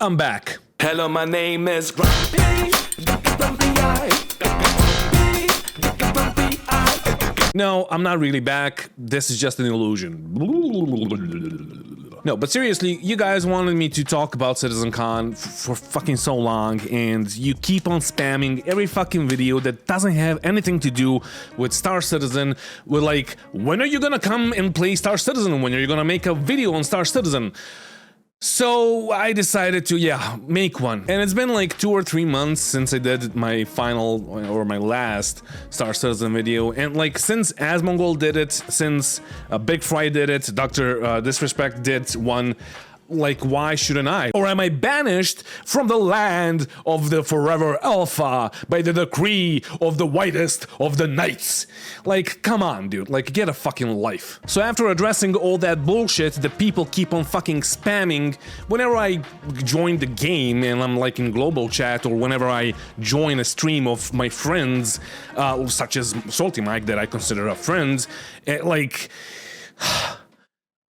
I'm back. Hello, my name is Grumpy. No, I'm not really back. This is just an illusion. No, but seriously, you guys wanted me to talk about CitizenCon for fucking so long, and you keep on spamming every fucking video that doesn't have anything to do with Star Citizen. With like, when are you gonna come and play Star Citizen? When are you gonna make a video on Star Citizen? So I decided to, make one. And it's been like 2 or 3 months since I did my final or my last Star Citizen video. And like since Asmongold did it, since Big Fry did it, Dr. Disrespect did one, like why shouldn't I? Or am I banished from the land of the forever alpha by the decree of the whitest of the knights? Like, come on, dude, like get a fucking life. So after addressing all that bullshit that people keep on fucking spamming whenever I join the game and I'm like in global chat, or whenever I join a stream of my friends, such as Salty Mike that I consider a friend, like...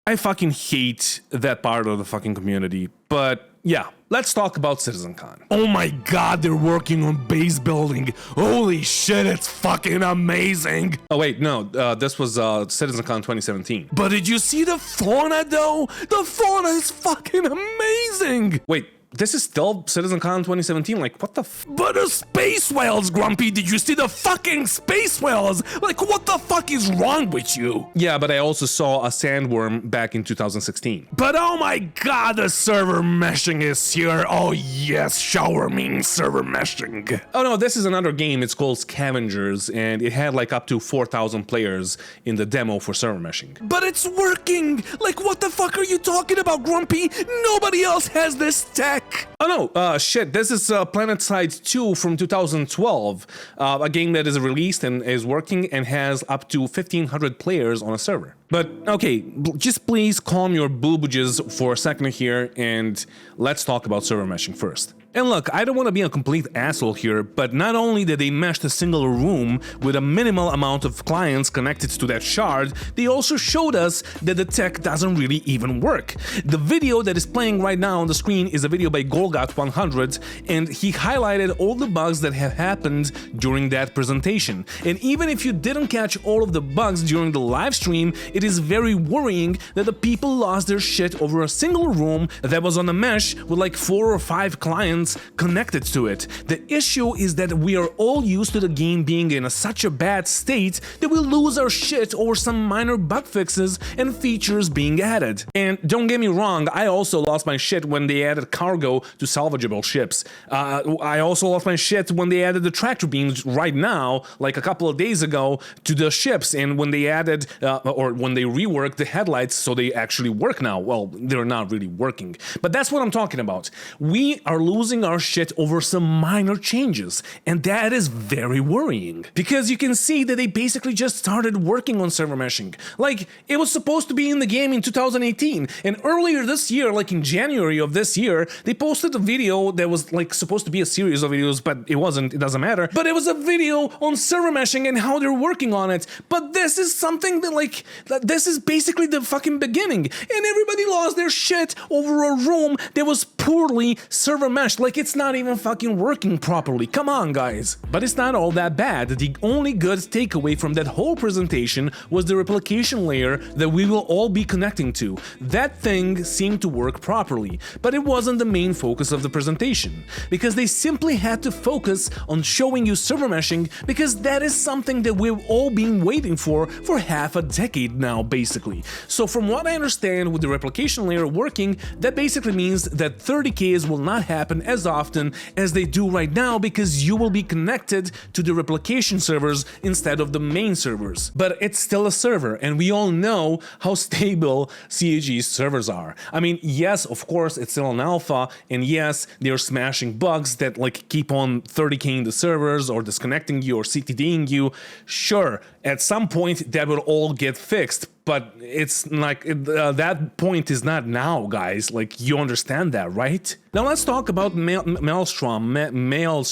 I fucking hate that part of the fucking community, but yeah, let's talk about CitizenCon. Oh my god, they're working on base building. Holy shit, it's fucking amazing. Oh wait, no, this was CitizenCon 2017. But did you see the fauna though? The fauna is fucking amazing. Wait. This is still CitizenCon 2017, like, what the f- But the space whales, Grumpy! Did you see the fucking space whales? Like, what the fuck is wrong with you? Yeah, but I also saw a sandworm back in 2016. But oh my god, the server meshing is here! Oh yes, shower means server meshing. Oh no, this is another game, it's called Scavengers, and it had like up to 4,000 players in the demo for server meshing. But it's working! Like, what the fuck are you talking about, Grumpy? Nobody else has this tech! Oh no, shit, this is PlanetSide 2 from 2012, a game that is released and is working and has up to 1,500 players on a server. But, okay, just please calm your boobages for a second here, and let's talk about server meshing first. And look, I don't want to be a complete asshole here, but not only did they mesh a single room with a minimal amount of clients connected to that shard, they also showed us that the tech doesn't really even work. The video that is playing right now on the screen is a video by Golgot100, and he highlighted all the bugs that have happened during that presentation. And even if you didn't catch all of the bugs during the live stream, it is very worrying that the people lost their shit over a single room that was on a mesh with like 4 or 5 clients connected to it. The issue is that we are all used to the game being in such a bad state that we lose our shit over some minor bug fixes and features being added. And don't get me wrong, I also lost my shit when they added cargo to salvageable ships. I also lost my shit when they added the tractor beams right now, like a couple of days ago, to the ships, and when they added, or when they reworked the headlights so they actually work now. Well, they're not really working. But that's what I'm talking about. We are losing our shit over some minor changes, and that is very worrying. Because you can see that they basically just started working on server meshing. Like, it was supposed to be in the game in 2018, and earlier this year, like in January of this year, they posted a video that was like supposed to be a series of videos, but it wasn't, it doesn't matter. But it was a video on server meshing and how they're working on it. But this is something that like, this is basically the fucking beginning, and everybody lost their shit over a room that was poorly server meshed. Like, it's not even fucking working properly. Come on, guys. But it's not all that bad. The only good takeaway from that whole presentation was the replication layer that we will all be connecting to. That thing seemed to work properly, but it wasn't the main focus of the presentation, because they simply had to focus on showing you server meshing, because that is something that we've all been waiting for half a decade now, basically. So from what I understand, with the replication layer working, that basically means that 30Ks will not happen as often as they do right now, because you will be connected to the replication servers instead of the main servers. But it's still a server, and we all know how stable CAG's servers are. I mean, yes, of course, it's still an alpha, and yes, they're smashing bugs that like keep on 30K'ing the servers or disconnecting you or CTDing you. Sure, at some point that will all get fixed, but it's like, that point is not now, guys. Like, you understand that, right? Now let's talk about Maelstrom, Mael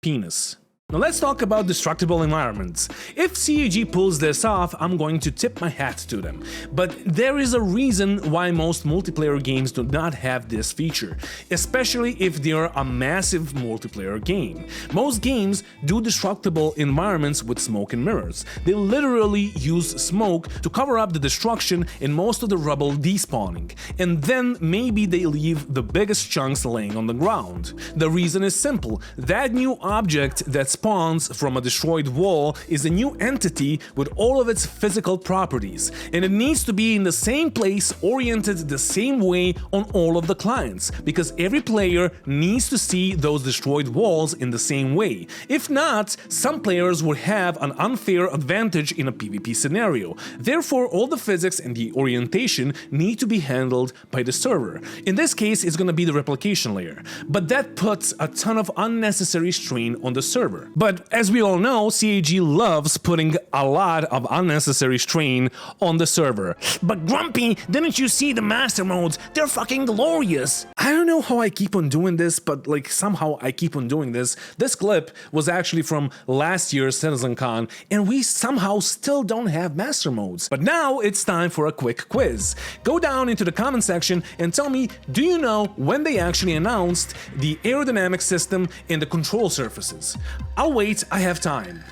penis. Now let's talk about destructible environments. If CAG pulls this off, I'm going to tip my hat to them. But there is a reason why most multiplayer games do not have this feature, especially if they're a massive multiplayer game. Most games do destructible environments with smoke and mirrors. They literally use smoke to cover up the destruction and most of the rubble despawning, and then maybe they leave the biggest chunks laying on the ground. The reason is simple: that new object that spawns from a destroyed wall is a new entity with all of its physical properties, and it needs to be in the same place, oriented the same way on all of the clients, because every player needs to see those destroyed walls in the same way. If not, some players would have an unfair advantage in a PvP scenario. Therefore, all the physics and the orientation need to be handled by the server. In this case, it's going to be the replication layer, but that puts a ton of unnecessary strain on the server. But as we all know, CAG loves putting a lot of unnecessary strain on the server. But Grumpy, didn't you see the master modes? They're fucking glorious! I don't know how I keep on doing this, but like somehow I keep on doing this. This clip was actually from last year's CitizenCon, and we somehow still don't have master modes. But now it's time for a quick quiz. Go down into the comment section and tell me, do you know when they actually announced the aerodynamic system and the control surfaces? I'll wait, I have time.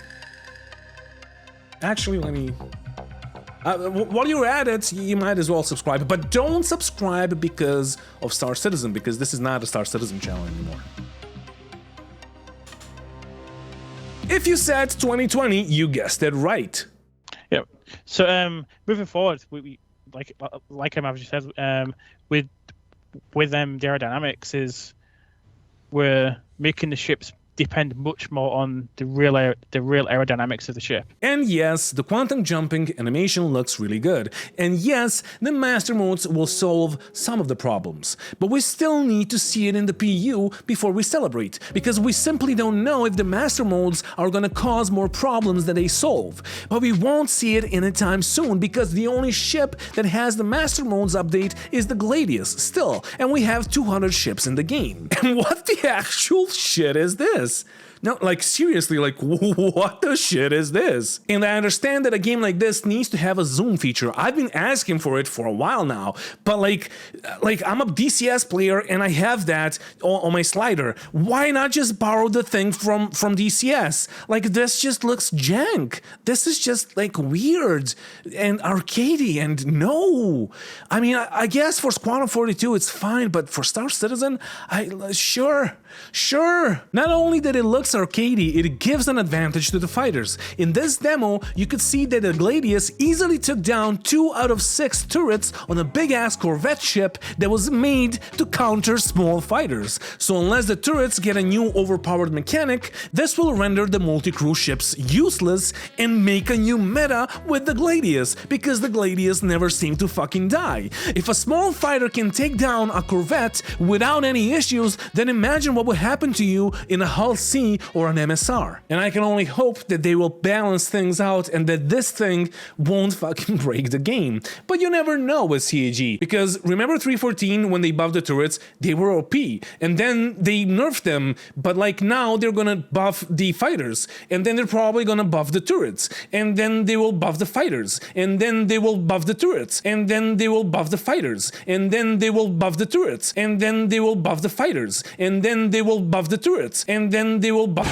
Actually, let me... while you're at it, you might as well subscribe, but don't subscribe because of Star Citizen, because this is not a Star Citizen channel anymore. If you said 2020, you guessed it right. Yeah. So moving forward, we like I've just said, with the aerodynamics is we're making the ships depend much more on the real aerodynamics of the ship. And yes, the quantum jumping animation looks really good. And yes, the master modes will solve some of the problems. But we still need to see it in the PU before we celebrate, because we simply don't know if the master modes are gonna cause more problems than they solve. But we won't see it anytime soon, because the only ship that has the master modes update is the Gladius still, and we have 200 ships in the game. And what the actual shit is this? No, like seriously, like what the shit is this? And I understand that a game like this needs to have a zoom feature. I've been asking for it for a while now, but like I'm a DCS player and I have that on my slider. Why not just borrow the thing from DCS? Like this just looks jank. This is just like weird and arcadey, and no. I mean, I guess for Squadron 42 it's fine, but for Star Citizen, sure. Not only that it looks arcadey, it gives an advantage to the fighters. In this demo, you could see that the Gladius easily took down 2 out of 6 turrets on a big-ass Corvette ship that was made to counter small fighters. So unless the turrets get a new overpowered mechanic, this will render the multi-crew ships useless and make a new meta with the Gladius, because the Gladius never seemed to fucking die. If a small fighter can take down a Corvette without any issues, then imagine what would happen to you in a Hull C or an MSR. And I can only hope that they will balance things out and that this thing won't fucking break the game. But you never know with CAG, because remember 314 when they buffed the turrets, they were OP, and then they nerfed them, but like now they're gonna buff the fighters, and then they're probably gonna buff the turrets, and then they will buff the fighters, and then they will buff the turrets, and then they will buff the fighters, and then they will buff the turrets, and then they will buff the fighters, and then they will buff the turrets, and then they will buff...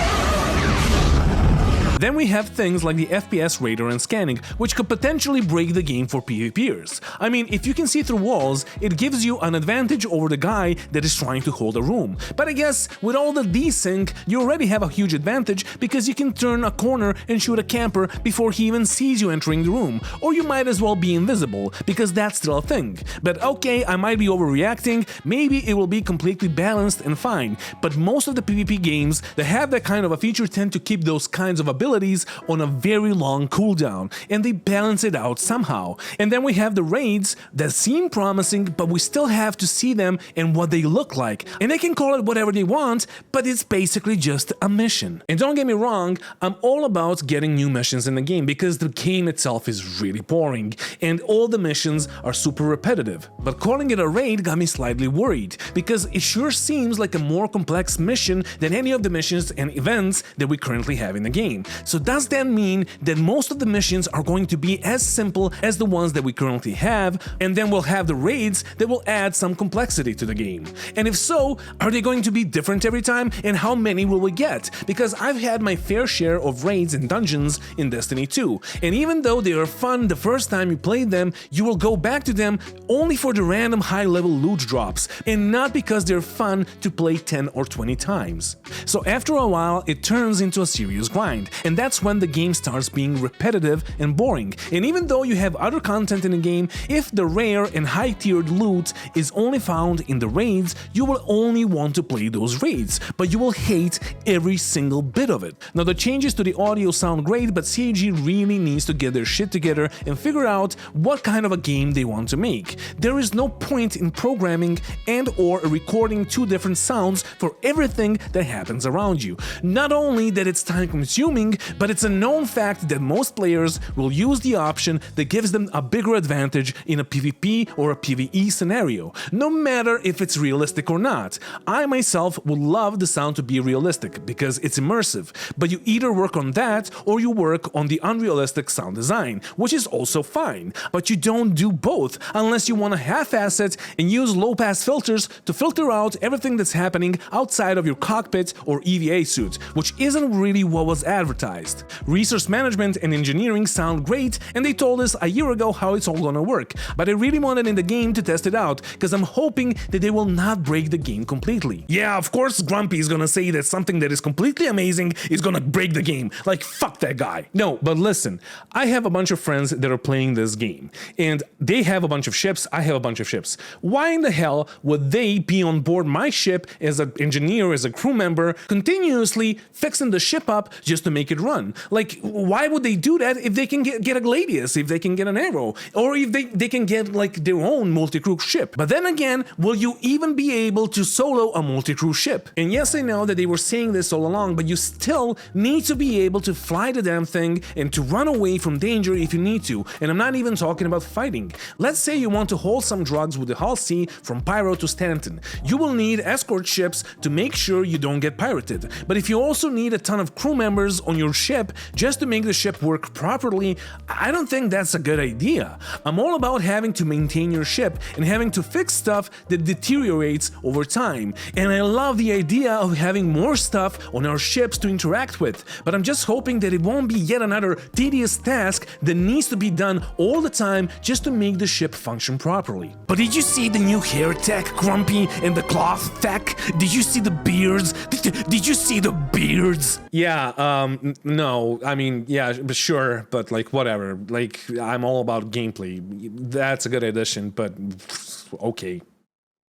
Then we have things like the FPS radar and scanning, which could potentially break the game for PvPers. I mean, if you can see through walls, it gives you an advantage over the guy that is trying to hold a room. But I guess with all the desync, you already have a huge advantage, because you can turn a corner and shoot a camper before he even sees you entering the room. Or you might as well be invisible, because that's still a thing. But okay, I might be overreacting, maybe it will be completely balanced and fine, but most of the PvP games that have that kind of a feature tend to keep those kinds of abilities abilities on a very long cooldown, and they balance it out somehow. And then we have the raids that seem promising, but we still have to see them and what they look like. And they can call it whatever they want, but it's basically just a mission. And don't get me wrong, I'm all about getting new missions in the game because the game itself is really boring and all the missions are super repetitive. But calling it a raid got me slightly worried because it sure seems like a more complex mission than any of the missions and events that we currently have in the game. So does that mean that most of the missions are going to be as simple as the ones that we currently have, and then we'll have the raids that will add some complexity to the game? And if so, are they going to be different every time, and how many will we get? Because I've had my fair share of raids and dungeons in Destiny 2, and even though they are fun the first time you play them, you will go back to them only for the random high-level loot drops, and not because they're fun to play 10 or 20 times. So after a while, it turns into a serious grind, and that's when the game starts being repetitive and boring. And even though you have other content in the game, if the rare and high-tiered loot is only found in the raids, you will only want to play those raids, but you will hate every single bit of it. Now the changes to the audio sound great, but CIG really needs to get their shit together and figure out what kind of a game they want to make. There is no point in programming and or recording two different sounds for everything that happens around you. Not only that it's time consuming, but it's a known fact that most players will use the option that gives them a bigger advantage in a PvP or a PvE scenario, no matter if it's realistic or not. I myself would love the sound to be realistic because it's immersive, but you either work on that or you work on the unrealistic sound design, which is also fine, but you don't do both unless you want to half-ass it and use low-pass filters to filter out everything that's happening outside of your cockpit or EVA suit, which isn't really what was advertised. Resource management and engineering sound great, and they told us a year ago how it's all gonna work, but I really wanted in the game to test it out, because I'm hoping that they will not break the game completely. Yeah, of course Grumpy is gonna say that something that is completely amazing is gonna break the game. Like, fuck that guy. No, but listen, I have a bunch of friends that are playing this game, and they have a bunch of ships, I have a bunch of ships. Why in the hell would they be on board my ship as an engineer, as a crew member, continuously fixing the ship up just to make it run? Like, why would they do that if they can get a Gladius, if they can get an Arrow, or if they can get like their own multi-crew ship? But then again, will you even be able to solo a multi-crew ship? And yes, I know that they were saying this all along, but you still need to be able to fly the damn thing and to run away from danger if you need to. And I'm not even talking about fighting. Let's say you want to hold some drugs with the Hull C from Pyro to Stanton. You will need escort ships to make sure you don't get pirated. But if you also need a ton of crew members on your ship just to make the ship work properly, I don't think that's a good idea. I'm all about having to maintain your ship and having to fix stuff that deteriorates over time. And I love the idea of having more stuff on our ships to interact with, but I'm just hoping that it won't be yet another tedious task that needs to be done all the time just to make the ship function properly. But did you see the new hair tech, Grumpy, and the cloth tech? Did you see the beards? Did you see the beards? Yeah, no, I mean, yeah, sure, but like, whatever. Like, I'm all about gameplay. That's a good addition, but okay,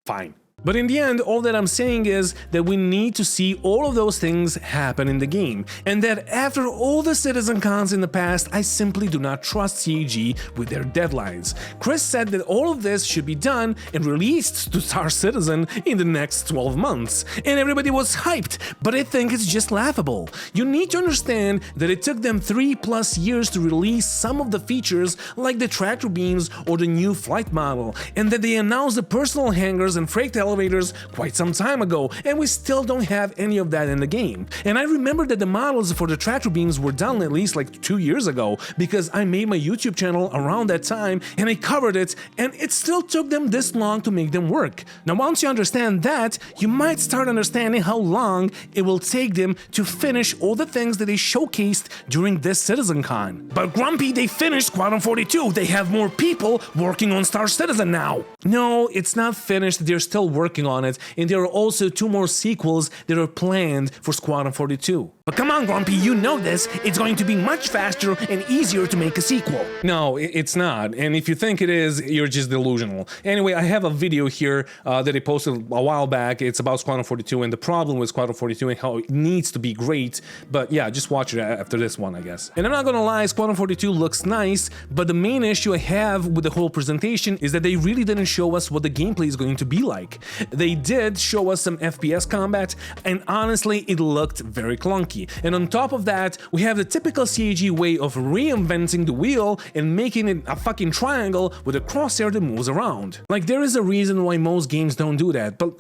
fine. But in the end, all that I'm saying is that we need to see all of those things happen in the game, and that after all the CitizenCons in the past, I simply do not trust CIG with their deadlines. Chris said that all of this should be done and released to Star Citizen in the next 12 months, and everybody was hyped, but I think it's just laughable. You need to understand that it took them 3+ years to release some of the features like the tractor beams or the new flight model, and that they announced the personal hangars and freight elevators quite some time ago, and we still don't have any of that in the game. And I remember that the models for the tractor beams were done at least like 2 years ago, because I made my YouTube channel around that time and I covered it, and it still took them this long to make them work. Now once you understand that, you might start understanding how long it will take them to finish all the things that they showcased during this CitizenCon. But Grumpy, they finished Squadron 42. They have more people working on Star Citizen now. No, it's not finished, they're still working on it, and there are also 2 more sequels that are planned for Squadron 42. But come on, Grumpy, you know this. It's going to be much faster and easier to make a sequel. No, it's not. And if you think it is, you're just delusional. Anyway, I have a video here that I posted a while back. It's about Squadron 42 and the problem with Squadron 42 and how it needs to be great. But yeah, just watch it after this one, I guess. And I'm not gonna lie, Squadron 42 looks nice, but the main issue I have with the whole presentation is that they really didn't show us what the gameplay is going to be like. They did show us some FPS combat, and honestly, it looked very clunky. And on top of that, we have the typical CAG way of reinventing the wheel and making it a fucking triangle with a crosshair that moves around. Like, there is a reason why most games don't do that, but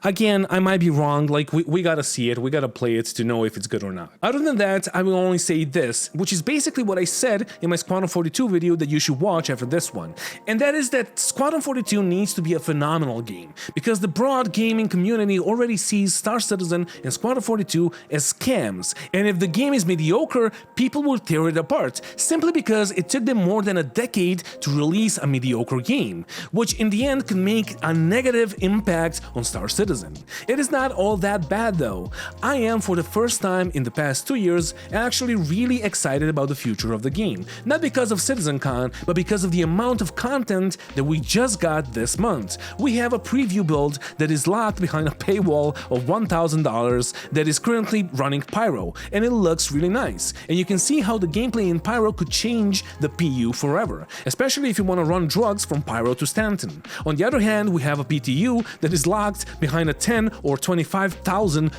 again, I might be wrong. Like, we gotta see it, we gotta play it to know if it's good or not. Other than that, I will only say this, which is basically what I said in my Squadron 42 video that you should watch after this one, and that is that Squadron 42 needs to be a phenomenal game, because the broad gaming community already sees Star Citizen and Squadron 42 as scams, and if the game is mediocre, people will tear it apart, simply because it took them more than a decade to release a mediocre game, which in the end can make a negative impact on Star Citizen. It is not all that bad though. I am, for the first time in the past 2 years, actually really excited about the future of the game, not because of CitizenCon, but because of the amount of content that we just got this month. We have a preview build that is locked behind a paywall of $1,000 that is currently running Pyro, and it looks really nice. And you can see how the gameplay in Pyro could change the PU forever, especially if you want to run drugs from Pyro to Stanton. On the other hand, we have a PTU that is locked behind a $10,000 or $25,000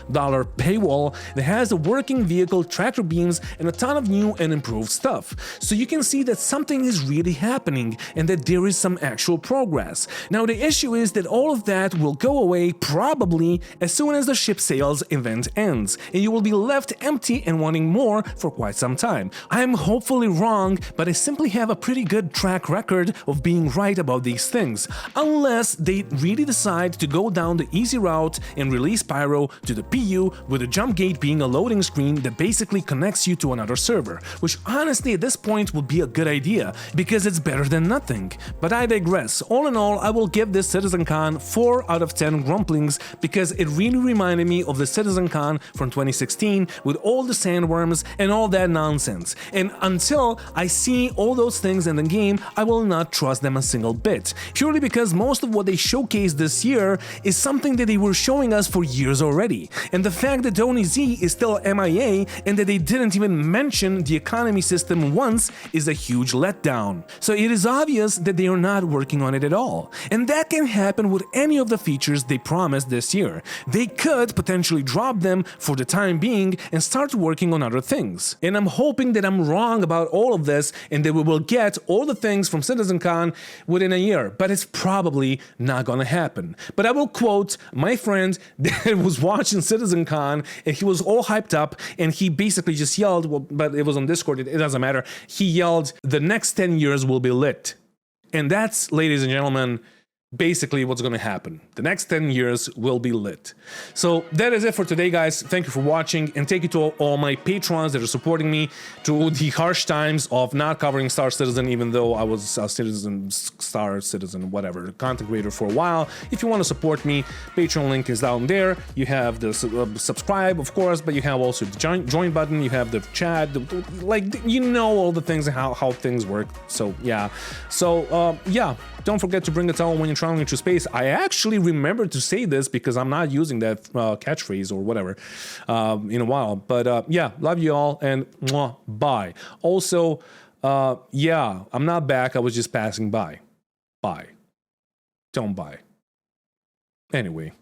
paywall that has a working vehicle, tractor beams, and a ton of new and improved stuff. So you can see that something is really happening and that there is some actual progress. Now the issue is that all of that will go away probably as soon as the ship sales event ends, and you will be left empty and wanting more for quite some time. I'm hopefully wrong, but I simply have a pretty good track record of being right about these things, unless they really decide to go down the easy route and release Pyro to the PU with the jump gate being a loading screen that basically connects you to another server, which honestly at this point would be a good idea, because it's better than nothing. But I digress. All in all, I will give this CitizenCon 4 out of 10 grumplings, because it really reminded me of the CitizenCon from 2016 with all the sandworms and all that nonsense. And until I see all those things in the game, I will not trust them a single bit, purely because most of what they showcased this year is something that they were showing us for years already. And the fact that Tony Z is still MIA and that they didn't even mention the economy system once is a huge letdown. So it is obvious that they are not working on it at all. And that can happen with any of the features they promised this year. They could potentially drop them for the time being and start working on other things. And I'm hoping that I'm wrong about all of this and that we will get all the things from CitizenCon within a year, but it's probably not gonna happen. But I will quote my friend that was watching CitizenCon and he was all hyped up and he basically just yelled, well, but it was on Discord, it doesn't matter, he yelled, "The next 10 years will be lit." And that's, ladies and gentlemen, basically what's going to happen. The next 10 years will be lit. So that is it for today, guys. Thank you for watching, and thank you to all my patrons that are supporting me through the harsh times of not covering Star Citizen, even though I was a Star Citizen, whatever, content creator for a while. If you want to support me, Patreon link is down there. You have the subscribe, of course, but you have also the join button, you have the chat, like, you know all the things and how things work. So yeah. So yeah, don't forget to bring a towel when you're traveling through space. I actually remember to say this because I'm not using that catchphrase or whatever in a while. But yeah, love you all, and mwah, bye. Also, yeah, I'm not back. I was just passing by. Bye. Don't buy. Anyway.